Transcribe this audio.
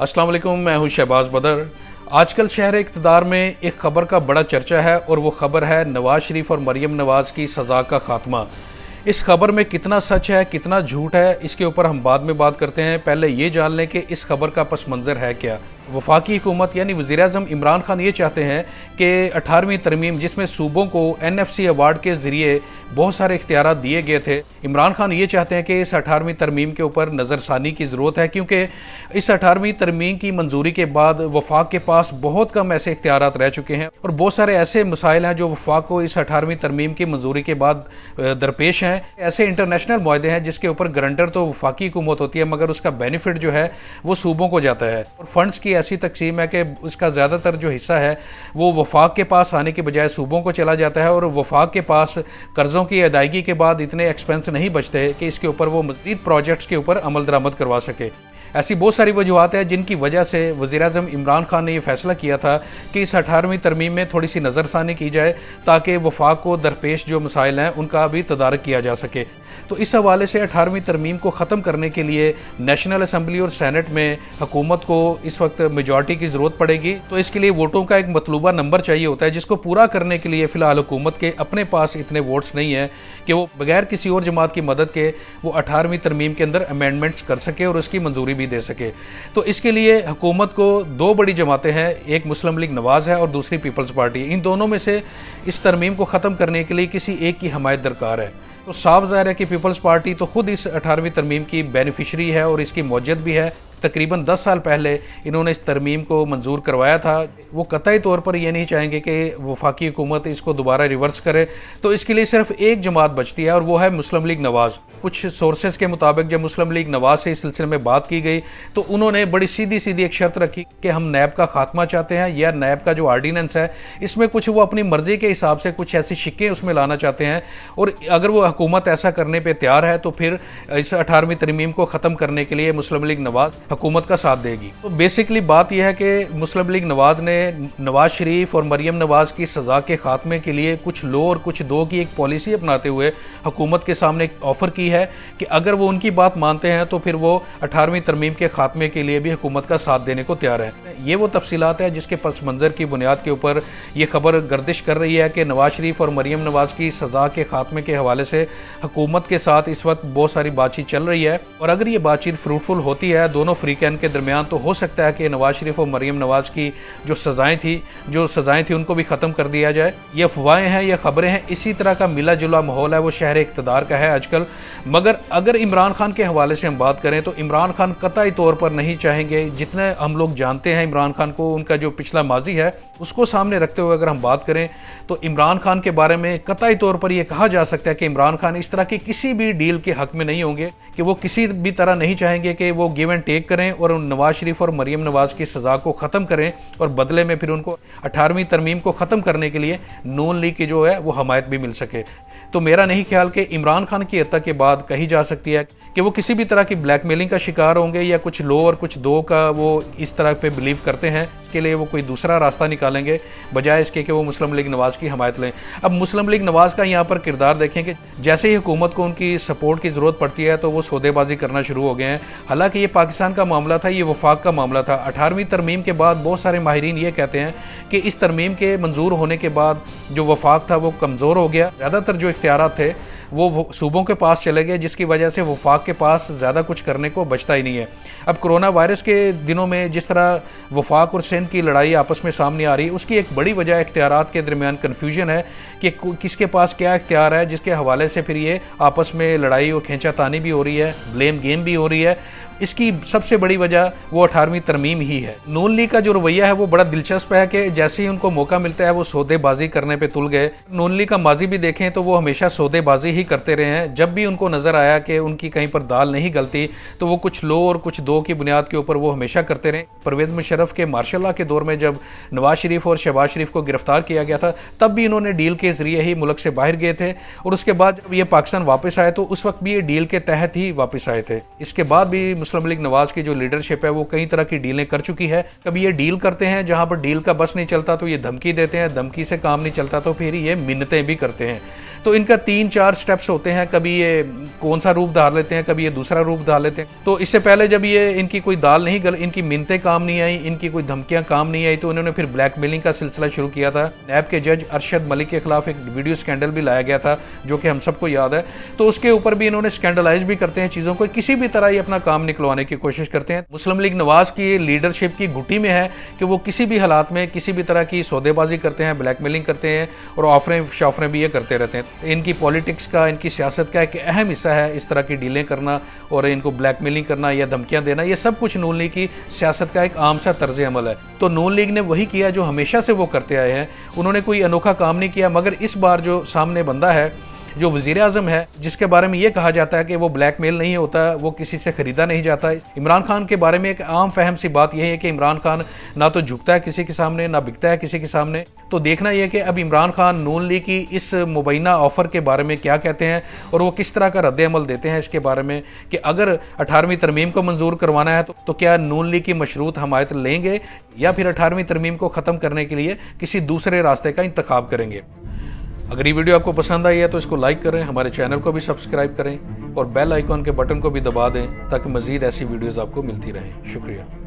अस्सलाम वालेकुम, मैं हूं शहबाज बदर। आजकल शहर इक़्तिदार में एक ख़बर का बड़ा चर्चा है और वो ख़बर है नवाज़ शरीफ और मरीम नवाज़ की सज़ा का ख़ात्मा। इस खबर में कितना सच है कितना झूठ है इसके ऊपर हम बाद में बात करते हैं। पहले ये जान लें कि इस खबर का पस मंज़र है क्या। वफाकी हुकूमत यानी वज़ीर-ए-आज़म इमरान खान ये चाहते हैं कि 18वीं तरमीम जिसमें सूबों को NFC अवार्ड के ज़रिए बहुत सारे इख्तियारात दिए गए थे, इमरान खान ये चाहते हैं कि इस 18वीं तरमीम के ऊपर नज़रसानी की ज़रूरत है, क्योंकि इस 18वीं तरमीम की मंजूरी के बाद वफाक के पास बहुत कम ऐसे इख्तियारात रह चुके हैं और बहुत सारे ऐसे मसाइल हैं जो वफाक को इस 18वीं तरमीम की मंजूरी के बाद दरपेश हैं। ऐसे इंटरनेशनल मुआहदे हैं जिसके ऊपर गारंटर तो वफाकी हुकूमत होती है मगर उसका बेनिफिट जो है वो सूबों को जाता है और फंड्स की ऐसी तकसीम है कि उसका ज़्यादातर जो हिस्सा है वो वफाक के पास आने के बजाय सूबों को चला जाता है और वफाक के पास कर्ज़ों की अदायगी के बाद इतने एक्सपेंस नहीं बचते कि इसके ऊपर वो मज़ीद प्रोजेक्ट्स के ऊपर अमल दरामद करवा सके। ऐसी बहुत सारी वजूहत हैं जिनकी वजह से वज़ीर-ए-आज़म इमरान खान ने यह फैसला किया था कि इस 18वीं तरमीम में थोड़ी सी नज़रसानी की जाए ताकि वफाक को दरपेश जो मसाइल हैं उनका भी तदारक किया जा सके। तो इस हवाले से 18वीं तरमीम को ख़त्म करने के लिए नेशनल असम्बली और सैनेट में हुकूमत को इस वक्त मेजॉरिटी की ज़रूरत पड़ेगी। तो इसके लिए वोटों का एक मतलूबा नंबर चाहिए होता है जिसको पूरा करने के लिए फ़िलहाल हुकूमत के अपने पास इतने वोट्स नहीं हैं कि वो बगैर किसी और जमात की मदद के वो 18वीं तरमीम के अंदर अमेंडमेंट्स कर सके और उसकी मंजूरी भी दे सके। तो इसके लिए हुकूमत को दो बड़ी जमातें हैं, एक मुस्लिम लीग नवाज़ है और दूसरी पीपल्स पार्टी। इन दोनों में से इस तरमीम को ख़त्म करने के लिए किसी एक की हमायत दरकार है। तो साफ ज़ाहिर है कि पीपल्स पार्टी तो खुद इस 18वीं तरमीम की बेनिफिशरी है और इसकी मौजूद भी है। तकरीबन 10 साल पहले इन्होंने इस तरमीम को मंजूर करवाया था। वो कतई तौर पर ये नहीं चाहेंगे कि वफाकी हुकूमत इसको दोबारा रिवर्स करे। तो इसके लिए सिर्फ एक जमात बचती है और वो है मुस्लिम लीग नवाज़। कुछ सोर्सेज के मुताबिक जब मुस्लिम लीग नवाज़ से इस सिलसिले में बात की गई तो उन्होंने बड़ी सीधी सीधी एक शर्त रखी कि हम नैब का खात्मा चाहते हैं या नैब का जो आर्डीनेंस है इसमें कुछ वो अपनी मर्ज़ी के हिसाब से कुछ ऐसी शिक्कें उसमें लाना चाहते हैं और अगर वो हुकूमत ऐसा करने पर तैयार है तो फिर इस 18वीं तरमीम को ख़त्म करने के लिए मुस्लिम लीग नवाज़ हुकूमत का साथ देगी। तो बेसिकली बात यह है कि मुस्लिम लीग नवाज़ ने नवाज़ शरीफ और मरीम नवाज़ की सज़ा के खात्मे के लिए कुछ लो और कुछ दो की एक पॉलिसी अपनाते हुए हुकूमत के सामने एक ऑफ़र की है कि अगर वो उनकी बात मानते हैं तो फिर वो 18वीं तरमीम के खात्मे के लिए भी हुकूमत का साथ देने को तैयार है। ये वो तफसीलात है जिसके पस मंज़र की बुनियाद के ऊपर ये खबर गर्दिश कर रही है कि नवाज़ शरीफ और मरीम नवाज़ की सज़ा के खात्मे के हवाले से हुकूमत के साथ इस वक्त बहुत सारी बातचीत चल रही है और अगर ये बातचीत फ्रूटफुल होती है दोनों फ्रीकैन के दरमियान तो हो सकता है कि नवाज़ शरीफ और मरीम नवाज़ की जो सज़ाएँ थी उनको भी ख़त्म कर दिया जाए। ये अफवाहें हैं, ये ख़बरें हैं, इसी तरह का मिला जुला माहौल है वो शहर इक़्तिदार का है आजकल। मगर अगर इमरान खान के हवाले से हम बात करें तो इमरान खान कतई तौर पर नहीं चाहेंगे, जितने हम लोग जानते हैं इमरान खान को, उनका जो पिछला माजी है उसको सामने रखते हुए अगर हम बात करें तो इमरान खान के बारे में कतई तौर पर यह कहा जा सकता है कि इमरान खान इस तरह की किसी भी डील के हक़ में नहीं होंगे, कि वो किसी भी तरह नहीं चाहेंगे कि वो गिव एंड टेक करें और नवाज़ शरीफ और मरीम नवाज़ की सज़ा को ख़त्म करें और बदले में फिर उनको 18वीं तरमीम को ख़त्म करने के लिए नून लीग की जो है वो हमायत भी मिल सके। तो मेरा नहीं ख्याल कि इमरान खान की हत्या के बाद कही जा सकती है कि वो किसी भी तरह की ब्लैकमेलिंग का शिकार होंगे या कुछ लो और कुछ दो का वो इस तरह पे बिलीव करते हैं, इसके लिए वो कोई दूसरा रास्ता निकालेंगे बजाय इसके कि वो मुस्लिम लीग नवाज़ की हमायत लें। अब मुस्लिम लीग नवाज़ का यहाँ पर किरदार देखें कि जैसे ही हुकूमत को उनकी सपोर्ट की ज़रूरत पड़ती है तो वो सौदेबाजी करना शुरू हो गए हैं। हालांकि ये पाकिस्तान का मामला था, ये वफाक का मामला था। 18वीं तरमीम के बाद बहुत सारे माहिरीन ये कहते हैं कि इस तरमीम के मंजूर होने के बाद जो वफाक था वो कमज़ोर हो गया, ज़्यादातर जो इख्तियारात थे वो सूबों के पास चले गए जिसकी वजह से वफाक के पास ज़्यादा कुछ करने को बचता ही नहीं है। अब कोरोना वायरस के दिनों में जिस तरह वफाक और सिंध की लड़ाई आपस में सामने आ रही है उसकी एक बड़ी वजह इख्तियारात के दरमियान कन्फ्यूजन है कि किसके पास क्या इख्तियार है, जिसके हवाले से फिर ये आपस में लड़ाई और खींचातानी भी हो रही है, ब्लेम गेम भी हो रही है। इसकी सबसे बड़ी वजह वो 18वीं तरमीम ही है। नून लीग का जो रवैया है वो बड़ा दिलचस्प है कि जैसे ही उनको मौका मिलता है वो सौदेबाजी करने पे तुल गए। नून लीग का माजी भी देखें तो वो हमेशा सौदेबाजी ही करते रहे हैं। जब भी उनको नज़र आया कि उनकी कहीं पर दाल नहीं गलती तो वो कुछ लो और कुछ दो की बुनियाद के ऊपर वो हमेशा करते रहे। परवेज़ मुशर्रफ के मार्शल लॉ के दौर में जब नवाज़ शरीफ और शहबाज शरीफ को गिरफ्तार किया गया था तब भी इन्होंने डील के ज़रिए ही मुल्क से बाहर गए थे और उसके बाद जब ये पाकिस्तान वापस आए तो उस वक्त भी ये डील के तहत ही वापस आए थे। इसके बाद भी मुस्लिम लीग नवाज की जो लीडरशिप है वो कई तरह की डीलें कर चुकी है। कभी ये डील करते हैं, जहां पर डील का बस नहीं चलता तो ये धमकी देते हैं, धमकी से काम नहीं चलता तो फिर ये मिन्नतें भी करते हैं। तो इनका 3-4 स्टेप्स होते हैं, कभी ये कौन सा रूप धार लेते हैं, कभी ये दूसरा रूप धार लेते हैं। तो इससे पहले जब ये इनकी कोई दाल नहीं गल, इनकी मिन्नतें काम नहीं आई, इनकी कोई धमकियां काम नहीं आई, तो उन्होंने फिर ब्लैकमेलिंग का सिलसिला शुरू किया था। नैब के जज अरशद मलिक के खिलाफ एक वीडियो स्कैंडल भी लाया गया था, जो कि हम सबको याद है। तो उसके ऊपर भी इन्होंने स्कैंडलाइज भी करते हैं चीज़ों को, किसी भी तरह ये अपना काम निकलवाने की कोशिश करते हैं। मुस्लिम लीग नवाज की लीडरशिप की घुटी में है कि वो किसी भी हालात में किसी भी तरह की सौदेबाजी करते हैं, ब्लैकमेलिंग करते हैं और ऑफरें शाफरें भी ये करते रहते हैं। इनकी पॉलिटिक्स का, इनकी सियासत का एक अहम हिस्सा है इस तरह की डीलें करना और इनको ब्लैकमेलिंग करना या धमकियां देना। ये सब कुछ नून लीग की सियासत का एक आम सा तर्ज अमल है। तो नून लीग ने वही किया जो हमेशा से वो करते आए हैं। उन्होंने कोई अनोखा काम नहीं किया, मगर इस बार जो सामने बंदा है, जो वज़ीर आज़म है, जिसके बारे में ये कहा जाता है कि वो ब्लैकमेल नहीं होता, वो किसी से ख़रीदा नहीं जाता। इमरान खान के बारे में एक आम फहम सी बात यह है कि इमरान खान ना तो झुकता है किसी के सामने, ना बिकता है किसी के सामने। तो देखना यह कि अब इमरान खान नून लीग की इस मुबैना ऑफ़र के बारे में क्या कहते हैं और वो किस तरह का रद्द-ए-अमल देते हैं इसके बारे में, कि अगर 18वीं तरमीम को मंजूर करवाना है तो क्या नून लीग की मशरूत हमायत लेंगे या फिर 18वीं तरमीम को ख़त्म करने के लिए किसी दूसरे रास्ते का इंतखाब करेंगे। अगर ये वीडियो आपको पसंद आई है तो इसको लाइक करें, हमारे चैनल को भी सब्सक्राइब करें और बेल आइकॉन के बटन को भी दबा दें ताकि मज़ीद ऐसी वीडियोज़ आपको मिलती रहें। शुक्रिया।